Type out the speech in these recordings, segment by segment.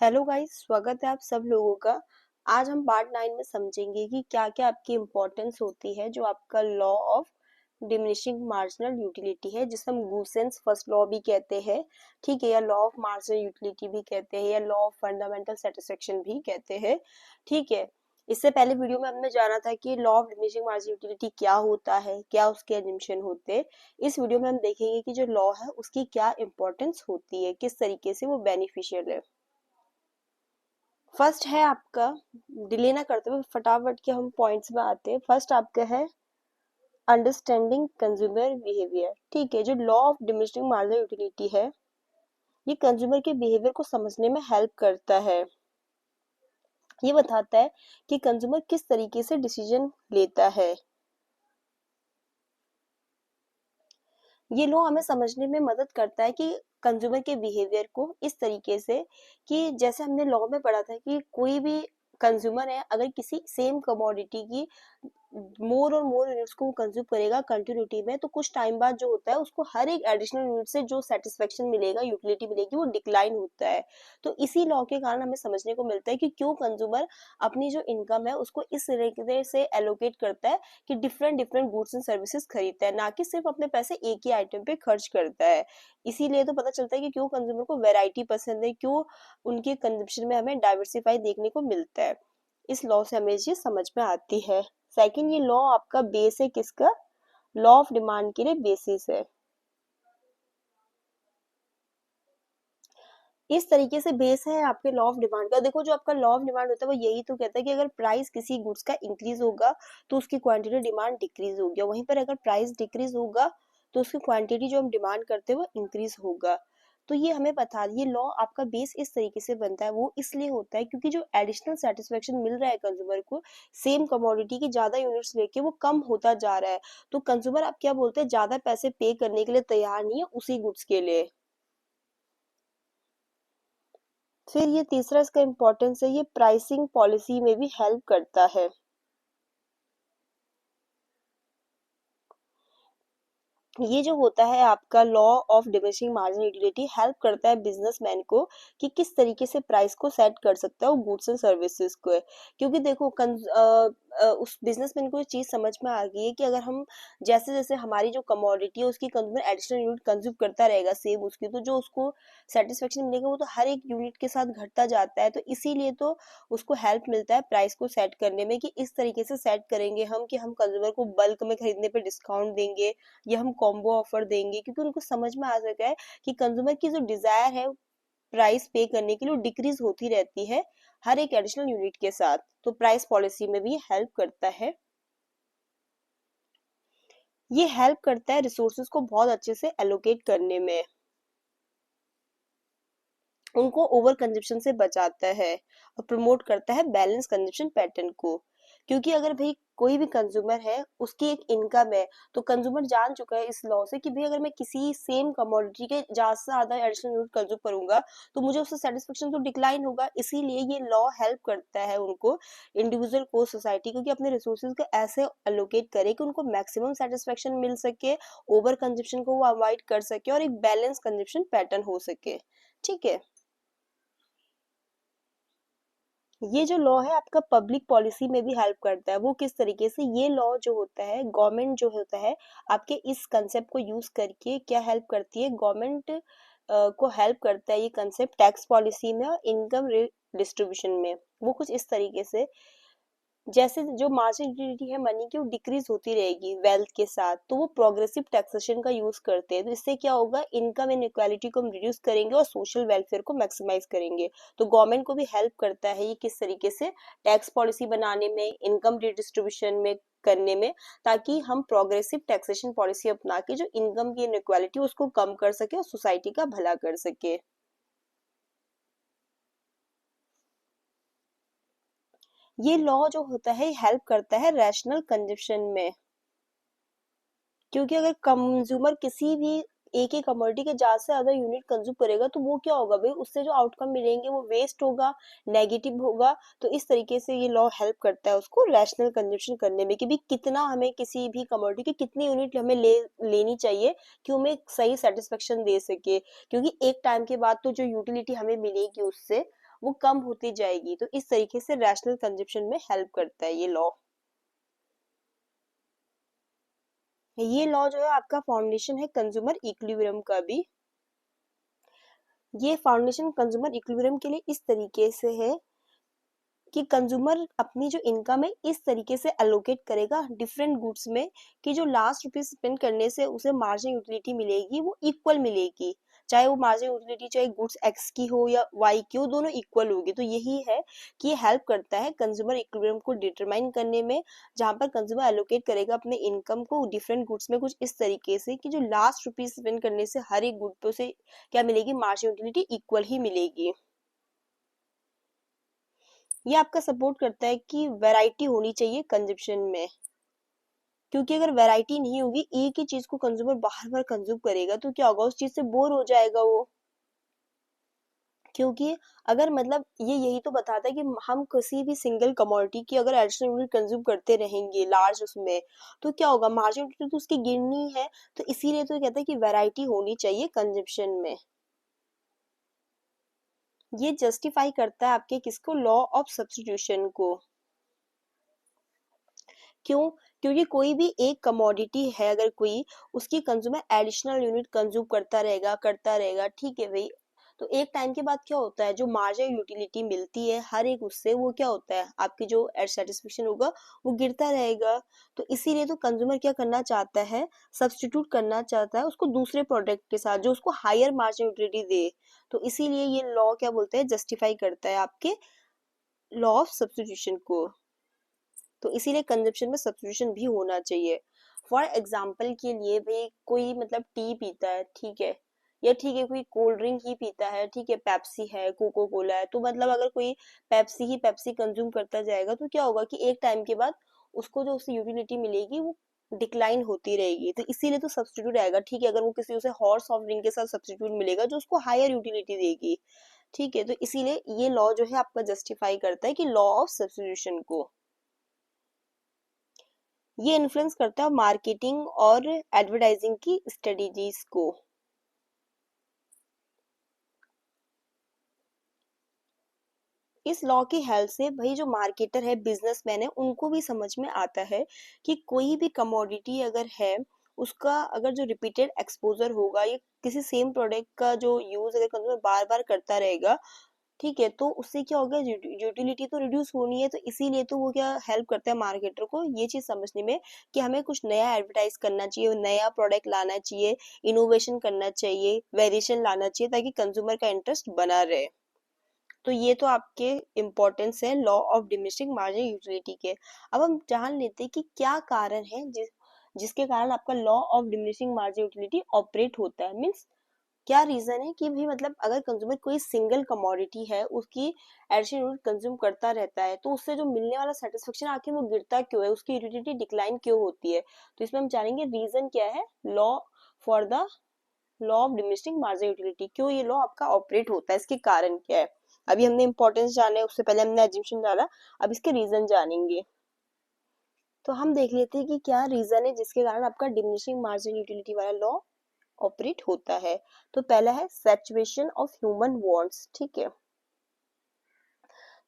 Hello guys, स्वागत है आप सब लोगों का। आज हम पार्ट 9 में समझेंगे कि क्या क्या आपकी इम्पोर्टेंस होती है जो आपका law of diminishing marginal utility है, जिसे हम गूसेंस फर्स्ट लॉ भी कहते हैं। ठीक है, या लॉ ऑफ मार्जिनल यूटिलिटी भी कहते हैं, या लॉ ऑफ फंडामेंटल सेटिस्फेक्शन भी कहते हैं। ठीक है, इससे पहले वीडियो में हमने जाना था कि law of diminishing marginal utility क्या होता है, क्या उसके एजम्पशन होते हैं। इस वीडियो में हम देखेंगे कि जो लॉ है उसकी क्या इंपॉर्टेंस होती है, किस तरीके से वो बेनिफिशियल है। फर्स्ट है आपका, डिले ना करते हुए फटाफट के हम पॉइंट्स में आते हैं। फर्स्ट आपका है अंडरस्टैंडिंग कंज्यूमर बिहेवियर। ठीक है, जो law of diminishing marginal utility है, ये कंज्यूमर के बिहेवियर को समझने में हेल्प करता है। ये बताता है कि कंज्यूमर किस तरीके से डिसीजन लेता है। ये लॉ हमें समझने में मदद करता है कि कंज्यूमर के बिहेवियर को इस तरीके से, कि जैसे हमने लॉ में पढ़ा था कि कोई भी कंज्यूमर है, अगर किसी सेम कमोडिटी की मोर और मोर यूनिट्स को कंज्यूम करेगा कंटिन्यूटी में, तो कुछ टाइम बाद जो होता है उसको हर एक एडिशनल यूनिट से जो सेटिस्फेक्शन मिलेगा, यूटिलिटी मिलेगी, वो डिक्लाइन होता है। तो इसी लॉ के कारण हमें समझने को मिलता है कि क्यों कंज्यूमर अपनी जो इनकम है उसको इस तरीके से एलोकेट करता है कि different different goods and services खरीदता है, ना कि सिर्फ अपने पैसे एक ही आइटम पे खर्च करता है। इसीलिए तो पता चलता है कि क्यों कंज्यूमर को वैरायटी पसंद है, क्यों उनके कंजप्शन में हमें डाइवर्सिफाई देखने को मिलता है। इस लॉ से हमें ये समझ में आती है। सेकंड, ये लॉ आपका बेस है किसका? लॉ ऑफ डिमांड के लिए बेसिस है। इस तरीके से बेस है आपके लॉ ऑफ डिमांड का। देखो, जो आपका लॉ ऑफ डिमांड होता है वो यही तो कहता है कि अगर प्राइस किसी गुड्स का इंक्रीज होगा तो उसकी क्वांटिटी डिमांड डिक्रीज होगी, वहीं पर अगर प्राइस डिक्रीज होगा तो उसकी क्वांटिटी जो हम डिमांड करते हैं वो इंक्रीज होगा। तो ये हमें बता, ये लॉ आपका बेस इस तरीके से बनता है। वो इसलिए होता है क्योंकि जो एडिशनल सेटिस्फेक्शन मिल रहा है कंज्यूमर को सेम कमोडिटी की ज्यादा यूनिट्स लेके, वो कम होता जा रहा है। तो कंज्यूमर आप क्या बोलते हैं, ज्यादा पैसे पे करने के लिए तैयार नहीं है उसी गुड्स के लिए। फिर ये तीसरा इसका इम्पोर्टेंस है, ये प्राइसिंग पॉलिसी में भी हेल्प करता है। ये जो होता है आपका law of diminishing marginal utility help करता है बिजनेसमैन को कि किस तरीके से प्राइस को सेट कर सकता है वो गुड्स एंड सर्विसेज को है। क्योंकि देखो उस बिजनेसमैन को ये चीज समझ में आ गई है कि अगर हम जैसे जैसे हमारी जो कमोडिटी है उसकी कंज्यूमर एडिशनल यूनिट कंज्यूम करता रहेगा सेम उसकी, तो जो उसको सेटिस्फेक्शन मिलेगा वो तो हर एक यूनिट के साथ घटता जाता है। तो इसीलिए तो उसको हेल्प मिलता है प्राइस को सेट करने में, कि इस तरीके से सेट करेंगे हम कि हम कंज्यूमर को बल्क में खरीदने पे डिस्काउंट देंगे या हम कॉम्बो ऑफर देंगे, क्योंकि उनको समझ में आ सका है कि कंज्यूमर की जो डिजायर है प्राइस पे करने के लिए डिक्रीज होती रहती है हर एक एडिशनल यूनिट के साथ। तो प्राइस पॉलिसी में भी हेल्प करता है। ये हेल्प करता है रिसोर्सेज को बहुत अच्छे से एलोकेट करने में, उनको ओवर कंजप्शन से बचाता है और प्रमोट करता है बैलेंस कंजप्शन पैटर्न को। क्योंकि अगर भाई कोई भी कंज्यूमर है उसकी एक इनकम है, तो कंज्यूमर जान चुका है इस लॉ से कि भाई अगर मैं किसी सेम कमोडिटी के ज्यादा से ज्यादा एडिशनल यूनिट कंज्यूम करूंगा तो मुझे उससे सेटिस्फेक्शन तो डिक्लाइन होगा। इसीलिए ये लॉ हेल्प करता है उनको, इंडिविजुअल को, सोसाइटी को, कि अपने रिसोर्सेज को ऐसे अलोकेट करे कि उनको मैक्सिमम सेटिस्फेक्शन मिल सके, ओवर कंजप्शन को वो अवॉइड कर सके और एक बैलेंस कंजप्शन पैटर्न हो सके। ठीक है, ये जो लॉ है आपका पब्लिक पॉलिसी में भी हेल्प करता है। वो किस तरीके से, ये लॉ जो होता है, गवर्नमेंट जो होता है आपके इस कंसेप्ट को यूज करके क्या हेल्प करती है, गवर्नमेंट को हेल्प करता है ये कंसेप्ट टैक्स पॉलिसी में और इनकम डिस्ट्रीब्यूशन में। वो कुछ इस तरीके से, जैसे जो मार्जिनल यूटिलिटी है मनी की, वो डिक्रीज होती रहेगी वेल्थ के साथ, तो वो प्रोग्रेसिव टैक्सेशन का यूज करते हैं। तो इससे क्या होगा, इनकम इनइक्वालिटी को हम रिड्यूस करेंगे और सोशल वेलफेयर को मैक्सिमाइज करेंगे। तो गवर्नमेंट को भी हेल्प करता है ये किस तरीके से, टैक्स पॉलिसी बनाने में, इनकम रिडिस्ट्रीब्यूशन में करने में, ताकि हम प्रोग्रेसिव टैक्सेशन पॉलिसी अपना के जो इनकम की इनइक्वालिटी उसको कम कर सके और सोसाइटी का भला कर सके। ये लॉ जो होता है हेल्प करता है रैशनल कंजप्शन में। क्योंकि अगर कंज्यूमर किसी भी एक ही कमोडिटी के ज्यादा से ज्यादा यूनिट कंज्यूम करेगा तो वो क्या होगा भाई, उससे जो आउटकम मिलेंगे वो वेस्ट होगा, नेगेटिव होगा। तो इस तरीके से ये लॉ हेल्प करता है उसको रैशनल कंजप्शन करने में, कि भी कितना हमें किसी भी कमोडिटी की कितनी यूनिट हमें लेनी चाहिए कि हमें सही सेटिस्फेक्शन दे सके। क्योंकि एक टाइम के बाद तो जो यूटिलिटी हमें मिलेगी उससे, वो कम होती जाएगी। तो इस तरीके से रैशनल कंजप्शन में हेल्प करता है ये लॉ। ये लॉ जो है आपका फाउंडेशन है कंज्यूमर इक्विलिब्रियम का भी। ये फाउंडेशन कंज्यूमर इक्विलिब्रियम के लिए इस तरीके से है कि कंज्यूमर अपनी जो इनकम है इस तरीके से एलोकेट करेगा डिफरेंट गुड्स में कि जो लास्ट रुपीज स्पेंड करने से उसे मार्जिन यूटिलिटी मिलेगी वो इक्वल मिलेगी। चाहे वो मार्जिन यूटिलिटी चाहे गुड्स एक्स की हो या वाई की हो, दोनों इक्वल होगी। तो यही है कि ये हेल्प करता है कंज्यूमर इक्विलिब्रियम को डिटरमाइन करने में, जहां पर कंज्यूमर एलोकेट करेगा अपने इनकम को डिफरेंट गुड्स में कुछ इस तरीके से कि जो लास्ट रुपीज स्पेंड करने से हर एक गुड पे उसे क्या मिलेगी, मार्जिन यूटिलिटी इक्वल ही मिलेगी। ये आपका सपोर्ट करता है कि वैरायटी होनी चाहिए कंजप्शन में, क्योंकि अगर वैरायटी नहीं होगी एक ही चीज को कंज्यूमर बार बार कंज्यूम करेगा तो क्या होगा, उस चीज से बोर हो जाएगा वो। क्योंकि अगर मतलब ये यही तो बताता है कि हम किसी भी सिंगल कमोडिटी की अगर एडिशनल यूनिट कंज्यूम करते रहेंगे लार्ज उसमें, तो क्या होगा, मार्जिन तो उसकी गिरनी है। तो इसीलिए तो कहता है कि वैरायटी होनी चाहिए कंजप्शन में। ये जस्टिफाई करता है आपके किसको, लॉ ऑफ सब्स्टिट्यूशन को। क्यों? क्योंकि कोई भी एक कमोडिटी है, अगर कोई उसकी कंज्यूमर एडिशनल यूनिट कंज्यूम करता रहेगा, ठीक है भाई। तो एक टाइम के बाद क्या होता है, जो मार्जिनल यूटिलिटी मिलती है हर एक उससे, वो क्या होता है, आपकी जो सेटिस्फेक्शन होगा वो गिरता रहेगा। तो इसीलिए तो कंज्यूमर क्या करना चाहता है, सब्स्टिट्यूट करना चाहता है उसको दूसरे प्रोडक्ट के साथ जो उसको हायर मार्जिन यूटिलिटी दे। तो इसीलिए ये लॉ क्या बोलते हैं, जस्टिफाई करता है आपके लॉ ऑफ सब्स्टिट्यूशन को। तो इसीलिए कंजप्शन में सब्स्टिट्यूशन भी होना चाहिए। फॉर एग्जाम्पल के लिए भाई कोई मतलब टी पीता है, ठीक है, या ठीक है कोई कोल्ड ड्रिंक ही पीता है, ठीक है, पेप्सी है, कोको कोला है, तो मतलब अगर कोई पेप्सी कंज्यूम करता जाएगा तो क्या होगा कि एक टाइम के बाद उसको जो उससे यूटिलिटी मिलेगी वो डिक्लाइन होती रहेगी। तो इसीलिए तो सब्स्टिट्यूट आएगा, ठीक है, अगर वो किसी उसे हॉट सॉफ्ट ड्रिंक के साथ सब्स्टिट्यूट मिलेगा जो उसको हायर यूटिलिटी देगी, ठीक है। तो इसीलिए ये लॉ जो है आपका जस्टिफाई करता है कि लॉ ऑफ सब्स्टिट्यूशन को। ये इन्फ्लुएंस करता है मार्केटिंग और एडवर्टाइजिंग की स्ट्रेटेजीज को। इस लॉ की हेल्प से भाई जो मार्केटर है, बिजनेसमैन है, उनको भी समझ में आता है कि कोई भी कमोडिटी अगर है, उसका अगर जो रिपीटेड एक्सपोजर होगा या किसी सेम प्रोडक्ट का जो यूज अगर कंज्यूमर बार बार करता रहेगा, ठीक है, तो उससे क्या होगा, यूटिलिटी तो रिड्यूस होनी है। तो इसीलिए तो वो क्या हेल्प करता है मार्केटर को ये चीज समझने में कि हमें कुछ नया एडवर्टाइज करना चाहिए, नया प्रोडक्ट लाना चाहिए, इनोवेशन करना चाहिए, वेरिएशन लाना चाहिए, ताकि कंज्यूमर का इंटरेस्ट बना रहे। तो ये तो आपके इम्पोर्टेंस है law of diminishing margin utility के। अब हम जान लेते हैं कि क्या कारण है जिसके कारण आपका law of diminishing margin utility operate होता है। मीन्स क्या रीजन है कि भी मतलब अगर कंज्यूमर कोई सिंगल कमोडिटी है उसकी एडिशनल यूनिट कंज्यूम करता रहता है, तो उससे जो मिलने वाला सेटिस्फेक्शन आखिर वो गिरता क्यों है, उसकी यूटिलिटी डिक्लाइन क्यों होती है। तो इसमें हम जानेंगे रीजन क्या है, law for the law of diminishing margin utility, क्यों ये लॉ आपका ऑपरेट होता है, इसके कारण क्या है। अभी हमने इंपॉर्टेंस जाने, उससे पहले हमने एज्यूमशन जाना, अब इसके रीजन जानेंगे। तो हम देख लेते हैं कि क्या रीजन है जिसके कारण आपका डिमिनिशिंग मार्जिन यूटिलिटी वाला लॉ ऑपरेट होता है। तो पहला है सैचुरेशन ऑफ ह्यूमन वांट्स, ठीक है।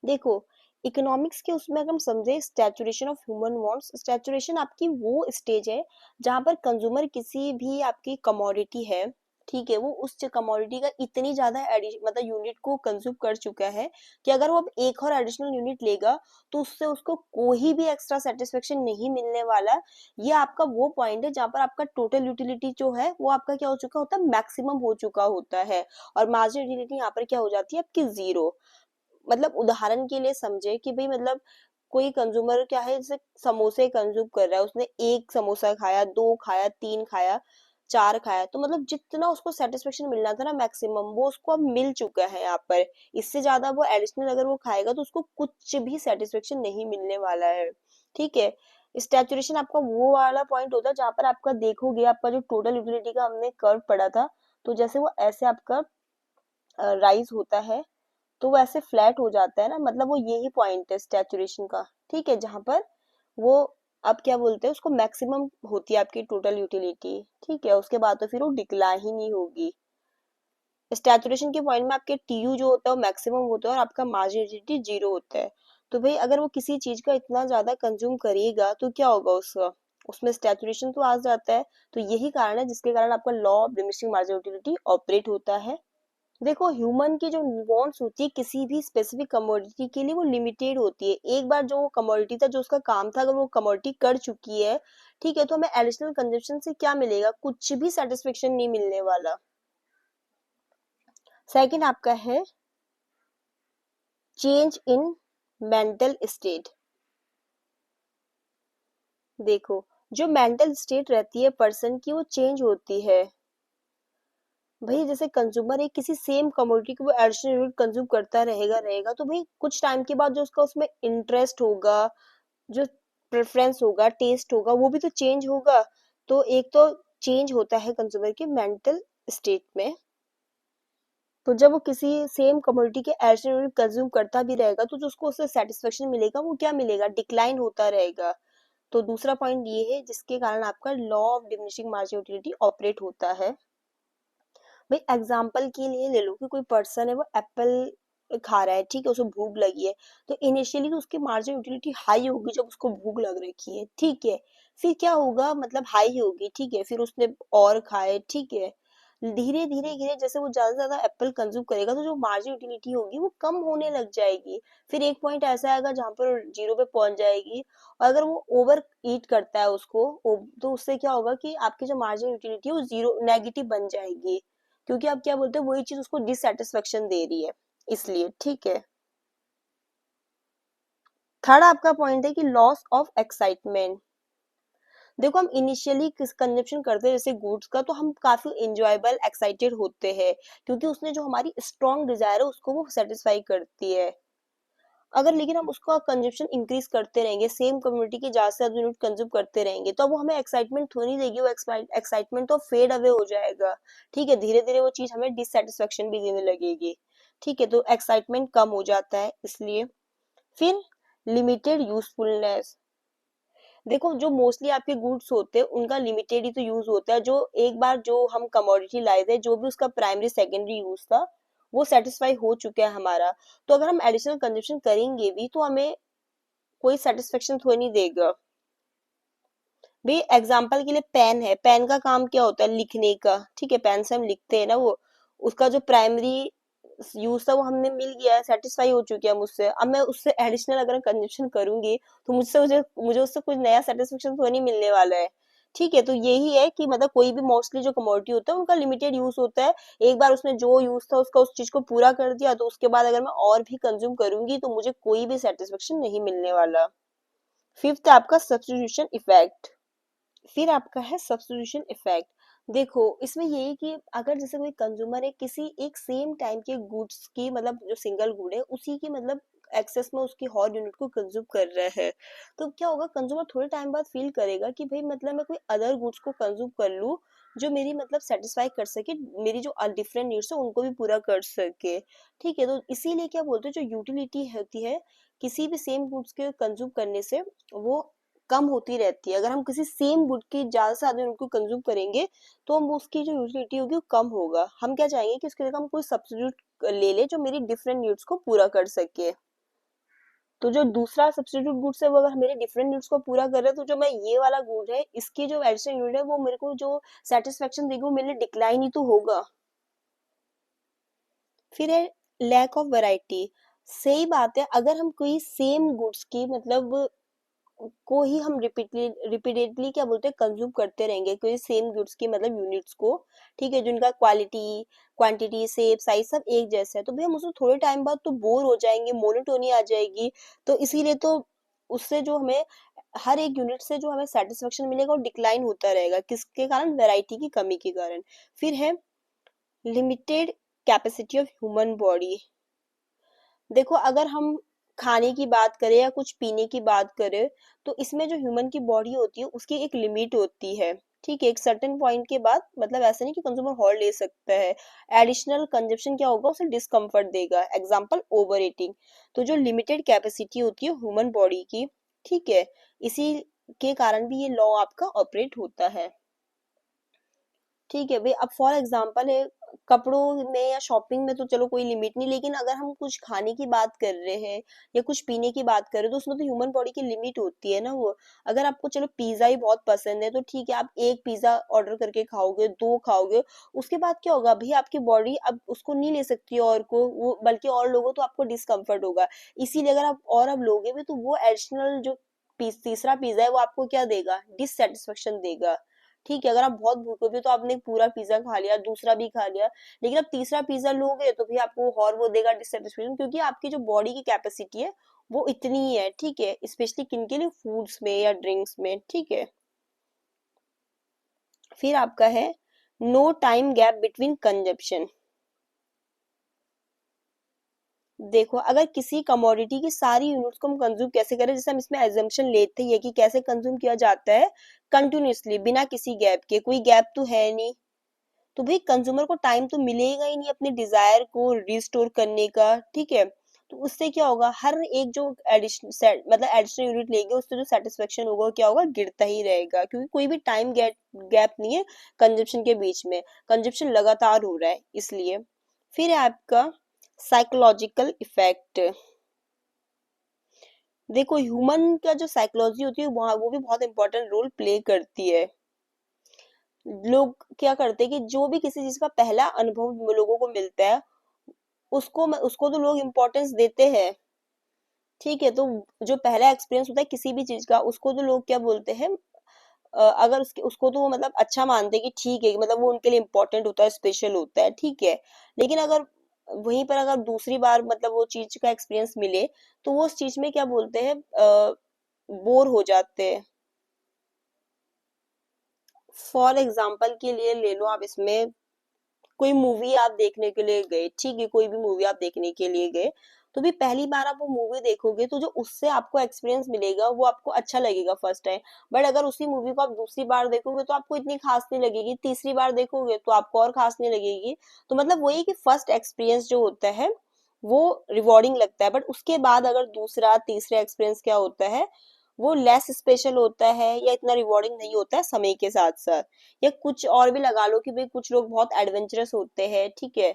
देखो, इकोनॉमिक्स के उसमें अगर हम समझे saturation of human wants, saturation आपकी वो स्टेज है जहां पर कंज्यूमर किसी भी आपकी कमोडिटी है, ठीक है, वो उस कमोडिटी का इतनी ज्यादा मतलब यूनिट को कंज्यूम कर चुका है कि अगर वो अब एक और एडिशनल यूनिट लेगा तो उससे उसको कोई भी एक्स्ट्रा सेटिस्फेक्शन नहीं मिलने वाला। ये आपका वो पॉइंट है जहां पर आपका टोटल यूटिलिटी जो है वो आपका क्या हो चुका होता है, मैक्सिमम हो चुका होता है। और मार्जिनल यूटिलिटी यहाँ पर क्या हो जाती है आपकी जीरो। मतलब उदाहरण के लिए समझे कि भाई मतलब कोई कंज्यूमर क्या है, जैसे समोसे कंज्यूम कर रहा है, उसने एक समोसा खाया, दो खाया, तीन खाया, चार खाया, तो मतलब जितना उसको सेटिस्फेक्शन मिलना था ना मैक्सिमम, वो उसको अब मिल चुका है यहाँ पर। इससे ज्यादा वो एडिशनल अगर वो खाएगा तो उसको कुछ भी सेटिस्फेक्शन नहीं मिलने वाला है, ठीक है। स्टैचुरेशन आपका वो वाला पॉइंट होता है जहां पर आपका देखोगे आपका जो टोटल यूटिलिटी का हमने कर्व पढ़ा था, तो जैसे वो ऐसे आपका राइज होता है तो वो ऐसे फ्लैट हो जाता है ना, मतलब वो यही पॉइंट है स्टैचुरेशन का, ठीक है, जहां पर वो अब क्या बोलते हैं उसको, मैक्सिमम होती है आपकी टोटल यूटिलिटी, ठीक है, उसके बाद तो फिर वो डिक्लाइन ही नहीं होगी। सैचुरेशन के पॉइंट में आपके टीयू जो होता है वो मैक्सिमम होता है और आपका मार्जिनलिटी जीरो होता है। तो भाई अगर वो किसी चीज का इतना ज्यादा कंज्यूम करेगा तो क्या होगा उसका, उसमें सैचुरेशन तो आ जाता है। तो यही कारण है जिसके कारण आपका लॉ ऑफ डिमिनिशिंग मार्जिनलिटी ऑपरेट होता है। देखो ह्यूमन की जो वांट्स होती है किसी भी स्पेसिफिक कमोडिटी के लिए वो लिमिटेड होती है। एक बार जो वो कमोडिटी था, जो उसका काम था, अगर वो कमोडिटी कर चुकी है, ठीक है, तो हमें एडिशनल कंजप्शन से क्या मिलेगा, कुछ भी सेटिस्फेक्शन नहीं मिलने वाला। सेकंड आपका है चेंज इन मेंटल स्टेट। देखो जो मेंटल स्टेट रहती है पर्सन की वो चेंज होती है। भाई जैसे कंज्यूमर एक किसी सेम कमोडिटी को वो एडिशनल यूनिट कंज्यूम करता रहेगा रहेगा तो भाई कुछ टाइम के बाद जो उसका उसमें इंटरेस्ट होगा, जो प्रेफरेंस होगा, टेस्ट होगा, वो भी तो चेंज होगा। तो एक तो चेंज होता है कंज्यूमर के मेंटल स्टेट में। तो जब वो किसी सेम कमोडिटी के एडिशनल यूनिट कंज्यूम करता भी रहेगा तो जो उसको उससे सेटिस्फेक्शन मिलेगा वो क्या मिलेगा, डिक्लाइन होता रहेगा। तो दूसरा पॉइंट ये है जिसके कारण आपका law of diminishing marginal utility operate होता है। भाई एग्जाम्पल के लिए ले लो कि कोई पर्सन है वो एप्पल खा रहा है, ठीक है, उसको भूख लगी है। तो इनिशियली तो उसकी मार्जिनल यूटिलिटी हाई होगी जब उसको भूख लग रखी है, ठीक है। फिर क्या होगा, मतलब हाई होगी, ठीक है, फिर उसने और खाए, ठीक है। धीरे धीरे धीरे जैसे वो ज्यादा से ज्यादा एप्पल कंज्यूम करेगा तो जो मार्जिन यूटिलिटी होगी वो कम होने लग जाएगी। फिर एक पॉइंट ऐसा आएगा जहां पर जीरो पे पहुंच जाएगी। और अगर वो ओवर ईट करता है उसको तो उससे क्या होगा कि आपकी जो मार्जिन यूटिलिटी है वो जीरो नेगेटिव बन जाएगी। क्योंकि आप क्या बोलते हो, वही चीज उसको डिससेटिस्फेक्शन दे रही है, इसलिए, ठीक है। थर्ड आपका पॉइंट है कि लॉस ऑफ एक्साइटमेंट। देखो हम इनिशियली किस कंजप्शन करते हैं जैसे गुड्स का, तो हम काफी इंजॉयबल एक्साइटेड होते हैं क्योंकि उसने जो हमारी स्ट्रॉन्ग डिजायर है उसको वो सेटिस्फाई करती है। अगर लेकिन हम उसका कंजप्शन इंक्रीज करते रहेंगे, सेम कम्युनिटी के ज्यादा से ज्यादा यूनिट कंज्यूम करते रहेंगे, तो अब वो हमें एक्साइटमेंट थोड़ी देगी, वो एक्साइटमेंट तो फेड अवे हो जाएगा। ठीक है, धीरे धीरे वो चीज हमें डिससेटिस्फेक्शन भी देने लगेगी। ठीक है, तो एक्साइटमेंट कम हो जाता है इसलिए। फिर लिमिटेड यूजफुलनेस। देखो जो मोस्टली आपके गुड्स होते हैं उनका लिमिटेड ही तो यूज होता है। जो एक बार जो हम कमोडिटी लाए थे, जो भी उसका प्राइमरी सेकेंडरी यूज था वो सेटिस्फाई हो चुका है हमारा। तो अगर हम एडिशनल कंजप्शन करेंगे भी तो हमें कोई सेटिस्फेक्शन थोड़ी नहीं देगा। भाई एग्जाम्पल के लिए पेन है, पेन का काम क्या होता है, लिखने का, ठीक है, पेन से हम लिखते हैं ना, वो उसका जो प्राइमरी यूज था वो हमें मिल गया है, सेटिस्फाई हो चुकी है मुझसे। अब मैं उससे एडिशनल अगर कंजप्शन करूंगी तो मुझसे मुझे मुझे उससे कुछ नया सेटिस्फेक्शन तो नहीं मिलने वाला है। ठीक है, तो यही है कि मतलब कोई भी मोस्टली जो कमोडिटी होता है उनका लिमिटेड यूज होता है। एक बार उसने जो यूज था उसका उस चीज को पूरा कर दिया तो उसके बाद अगर मैं और भी कंज्यूम करूंगी तो मुझे कोई भी सेटिस्फेक्शन नहीं मिलने वाला। फिफ्थ है आपका सब्स्टिट्यूशन इफेक्ट। फिर आपका है सब्स्टिट्यूशन इफेक्ट। देखो इसमें ये है कि अगर जैसे कोई कंज्यूमर है किसी एक सेम टाइम के गुड्स की, मतलब जो सिंगल गुड है उसी की मतलब एक्सेस में उसकी हॉट यूनिट को कंज्यूम कर रहा है, तो क्या होगा, कंज्यूमर थोड़े टाइम बाद फील करेगा कि भाई मतलब मैं कोई अदर गुड्स को कंज्यूम कर लूं जो मेरी मतलब सेटिस्फाई कर सके, मेरी जो डिफरेंट नीड्स है उनको भी पूरा कर सके। ठीक है, तो इसीलिए क्या बोलते हैं, जो यूटिलिटी होती है किसी भी सेम गुड्स के कंज्यूम करने से वो कम होती रहती है। अगर हम किसी सेम गुड की ज्यादा से ज्यादा उनको कंज्यूम करेंगे तो हम उसकी जो यूटिलिटी होगी वो कम होगा। हम क्या चाहेंगे कि उसके जगह हम कोई सब्स्टिट्यूट ले ले जो मेरी डिफरेंट नीड्स को पूरा कर सके। तो जो दूसरा सब्स्टिट्यूट गुड्स है वो अगर मेरे डिफरेंट नीड्स को पूरा कर रहा है तो जो मैं ये वाला गुड है इसकी जो एडिशनल यूनिट है वो मेरे को जो सेटिस्फेक्शन देगी वो मेरे डिक्लाइन ही तो होगा। फिर है लैक ऑफ वैरायटी। सही बात है, अगर हम कोई सेम गुड्स की मतलब को ही हम रिपीटेडली क्या बोलते हैं कंज्यूम करते रहेंगे, कोई सेम गुड्स की मतलब यूनिट्स को, ठीक है, जिनका क्वालिटी, क्वांटिटी, शेप, साइज सब एक जैसा है, तो भाई हम उसको थोड़े टाइम बाद तो बोर हो जाएंगे, मोनोटोनी आ जाएगी। तो इसीलिए तो उससे जो हमें हर एक यूनिट से जो हमें सेटिस्फेक्शन मिलेगा वो डिक्लाइन होता रहेगा, किसके कारण, वैरायटी की कमी के कारण। फिर है limited capacity of human body. देखो अगर हम खाने की बात करें या कुछ पीने की बात करें तो इसमें जो ह्यूमन की बॉडी होती है उसकी एक लिमिट होती है। ठीक है, एक सर्टेन पॉइंट के बाद मतलब ऐसा नहीं कि कंज्यूमर और ले सकता है, एडिशनल कंजप्शन क्या होगा उसे डिस्कम्फर्ट देगा, एग्जाम्पल ओवर ईटिंग। तो जो लिमिटेड कैपेसिटी होती है ह्यूमन बॉडी की, ठीक है, इसी के कारण भी ये लॉ आपका ऑपरेट होता है। ठीक है भाई, अब फॉर एग्जाम्पल है कपड़ों में या शॉपिंग में तो चलो कोई लिमिट नहीं, लेकिन अगर हम कुछ खाने की बात कर रहे हैं या कुछ पीने की बात कर रहे हैं तो उसमें तो ह्यूमन बॉडी की लिमिट होती है ना। वो अगर आपको चलो पिज्जा ही बहुत पसंद है तो ठीक है, आप एक पिज्जा ऑर्डर करके खाओगे, दो खाओगे, उसके बाद क्या होगा भाई, आपकी बॉडी अब उसको नहीं ले सकती और को वो, बल्कि और लोगों तो आपको डिस्कम्फर्ट होगा। इसीलिए अगर आप और अब लोगे भी तो वो एडिशनल जो तीसरा पिज्जा है वो आपको क्या देगा, डिससेटिस्फेक्शन देगा। ठीक है, अगर आप बहुत भूखे भी हो तो आपने पूरा पिज्जा खा लिया, दूसरा भी खा लिया, लेकिन अब तीसरा पिज्जा लोगे तो भी आपको और वो देगा डिससेटिस्फेक्शन, क्योंकि आपकी जो बॉडी की कैपेसिटी है वो इतनी ही है। ठीक है, स्पेशली किन के लिए, फूड्स में या ड्रिंक्स में। ठीक है, फिर आपका है no time gap between consumption. देखो, अगर किसी कमोडिटी की सारी यूनिट्स को हम कंज्यूम कैसे करें, जैसे हम इसमें एजम्पशन लेते ही है कि कैसे कंज्यूम किया जाता है, कंटिन्यूअसली बिना किसी गैप के, कोई गैप तो है नहीं, तो भाई कंज्यूमर को टाइम तो मिलेगा ही नहीं अपने डिजायर को रिस्टोर करने का। ठीक है, तो उससे क्या होगा, हर एक जो एडिशनल मतलब एडिशनल यूनिट लेंगे उससे जो सेटिस्फेक्शन होगा क्या होगा, गिरता ही रहेगा, क्योंकि कोई भी टाइम गैप नहीं है कंजप्शन के बीच में, कंजप्शन लगातार हो रहा है इसलिए। फिर है आपका साइकोलॉजिकल इफेक्ट। देखो, ह्यूमन का जो साइकोलॉजी होती है वहाँ वो भी बहुत इंपॉर्टेंट रोल प्ले करती है। लोग क्या करते हैं कि जो भी किसी चीज का पहला अनुभव लोगों को मिलता है उसको तो लोग इम्पोर्टेंस देते हैं। ठीक है, तो जो पहला एक्सपीरियंस होता है किसी भी चीज का उसको तो लोग क्या बोलते हैं, अगर उसको तो वो मतलब अच्छा मानते हैं कि ठीक है, मतलब वो उनके लिए इम्पोर्टेंट होता है, स्पेशल होता है। ठीक है, लेकिन अगर वहीं पर अगर दूसरी बार मतलब वो चीज का एक्सपीरियंस मिले तो वो उस चीज में क्या बोलते हैं, बोर हो जाते हैं। फॉर एग्जाम्पल के लिए ले लो आप इसमें, कोई मूवी आप देखने के लिए गए, ठीक है, कोई भी मूवी आप देखने के लिए गए, तो भी पहली बार आप वो मूवी देखोगे तो जो उससे आपको एक्सपीरियंस मिलेगा वो आपको अच्छा लगेगा फर्स्ट टाइम। बट अगर उसी मूवी को आप दूसरी बार देखोगे तो आपको इतनी खास नहीं लगेगी, तीसरी बार देखोगे तो आपको और खास नहीं लगेगी। तो मतलब वही कि फर्स्ट एक्सपीरियंस जो होता है वो रिवॉर्डिंग लगता है, बट उसके बाद अगर दूसरा तीसरा एक्सपीरियंस क्या होता है, वो लेस स्पेशल होता है या इतना रिवॉर्डिंग नहीं होता है समय के साथ साथ। या कुछ और भी लगा लो कि भाई कुछ लोग बहुत एडवेंचरस होते हैं, ठीक है,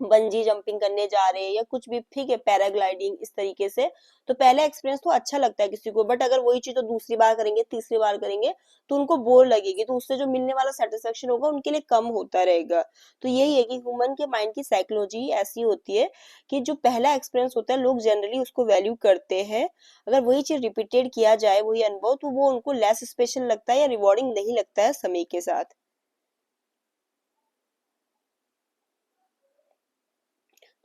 बंजी जंपिंग करने जा रहे हैं या कुछ भी, ठीक है, पैराग्लाइडिंग, इस तरीके से। तो पहला एक्सपीरियंस तो अच्छा लगता है किसी को, बट अगर वही चीज तो दूसरी बार करेंगे, तीसरी बार करेंगे तो उनको बोर लगेगी, तो उससे जो मिलने वाला सेटिस्फेक्शन होगा उनके लिए कम होता रहेगा। तो यही है कि ह्यूमन के माइंड की साइकोलॉजी ऐसी होती है कि जो पहला एक्सपीरियंस होता है लोग जनरली उसको वैल्यू करते हैं। अगर वही चीज रिपीटेड किया जाए, वही अनुभव, तो वो उनको लेस स्पेशल लगता है या रिवॉर्डिंग नहीं लगता है समय के साथ।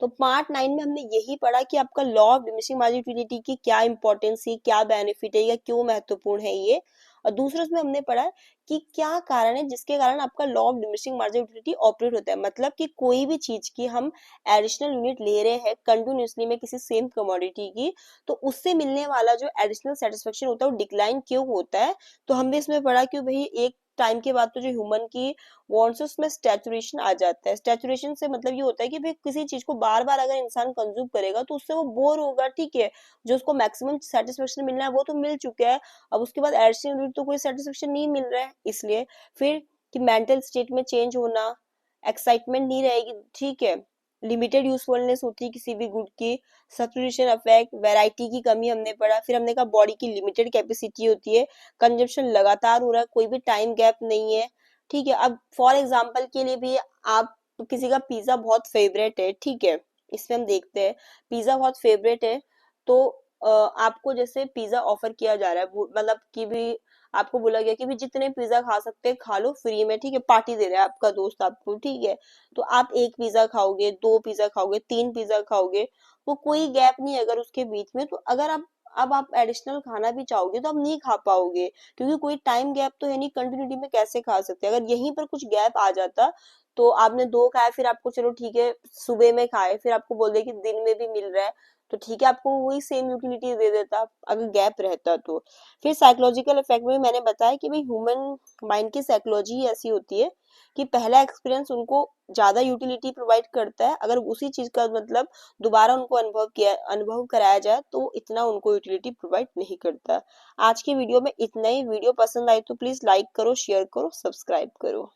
तो पार्ट 9 में हमने यही पढ़ा कि आपका लॉ ऑफ डिमिनिशिंग मार्जिन की क्या इंपॉर्टेंस है, क्या बेनिफिट है या क्यों महत्वपूर्ण है ये। और दूसरा उसमें हमने पढ़ा कि क्या कारण है जिसके कारण आपका law of diminishing margin operate होता है, मतलब कि कोई भी चीज की हम एडिशनल यूनिट ले रहे हैं कंटिन्यूसली में किसी सेम कमोडिटी की, तो उससे मिलने वाला जो एडिशनल सेटिस्फेक्शन होता है वो डिक्लाइन क्यों होता है। तो हमने इसमें पढ़ा कि भाई एक टाइम के बाद तो जो ह्यूमन की वांट्स उसमें स्टैचुरेशन आ जाता है। स्टैचुरेशन से मतलब ये होता है कि भाई किसी चीज को बार बार अगर इंसान कंज्यूम करेगा तो उससे वो बोर होगा। ठीक है, जो उसको मैक्सिमम सेटिस्फेक्शन मिलना है वो तो मिल चुका है, अब उसके बाद एडिशनल तो कोई सेटिस्फेक्शन नहीं मिल रहा है, इसलिए। फिर कि मेंटल स्टेट में चेंज होना, एक्साइटमेंट नहीं रहेगी। ठीक है, लिमिटेड यूजफुलनेस होती है किसी भी गुड की, सैचुरेशन इफेक्ट, वैरायटी की कमी हमने पढ़ा। फिर हमने कहा बॉडी की लिमिटेड कैपेसिटी होती है, कंजप्शन लगातार हो रहा है, कोई भी टाइम गैप नहीं है। ठीक है, अब फॉर एग्जाम्पल के लिए भी आप, किसी का पिज्जा बहुत फेवरेट है, ठीक है, इसमें हम देखते हैं पिज्जा बहुत फेवरेट है, तो आपको जैसे पिज्जा ऑफर किया जा रहा है, मतलब कि भी आपको बोला गया कि भी जितने पिज्जा खा सकते हैं खा लो फ्री में, ठीक है, पार्टी दे रहा है आपका दोस्त आपको, ठीक है, तो आप एक पिज्जा खाओगे, दो पिज्जा खाओगे, तीन पिज्जा खाओगे, वो कोई गैप नहीं है अगर उसके बीच में, तो अगर आप अब आप एडिशनल खाना भी चाहोगे तो आप नहीं खा पाओगे, क्योंकि कोई टाइम गैप तो है नहीं, कंटिन्यूटी में कैसे खा सकते हैं। अगर यहीं पर कुछ गैप आ जाता तो आपने दो खाए, फिर आपको चलो ठीक है सुबह में खाए, फिर आपको बोल दे कि दिन में भी मिल रहा है, तो ठीक है आपको वही सेम यूटिलिटी दे देता अगर गैप रहता तो। फिर साइकोलॉजिकल इफेक्ट में मैंने बताया कि भाई ह्यूमन माइंड की साइकोलॉजी ऐसी होती है कि पहला एक्सपीरियंस उनको ज्यादा यूटिलिटी प्रोवाइड करता है, अगर उसी चीज का मतलब दोबारा उनको अनुभव कराया जाए तो इतना उनको यूटिलिटी प्रोवाइड नहीं करता। आज की वीडियो में इतना ही। वीडियो पसंद आई तो प्लीज लाइक करो, शेयर करो, सब्सक्राइब करो।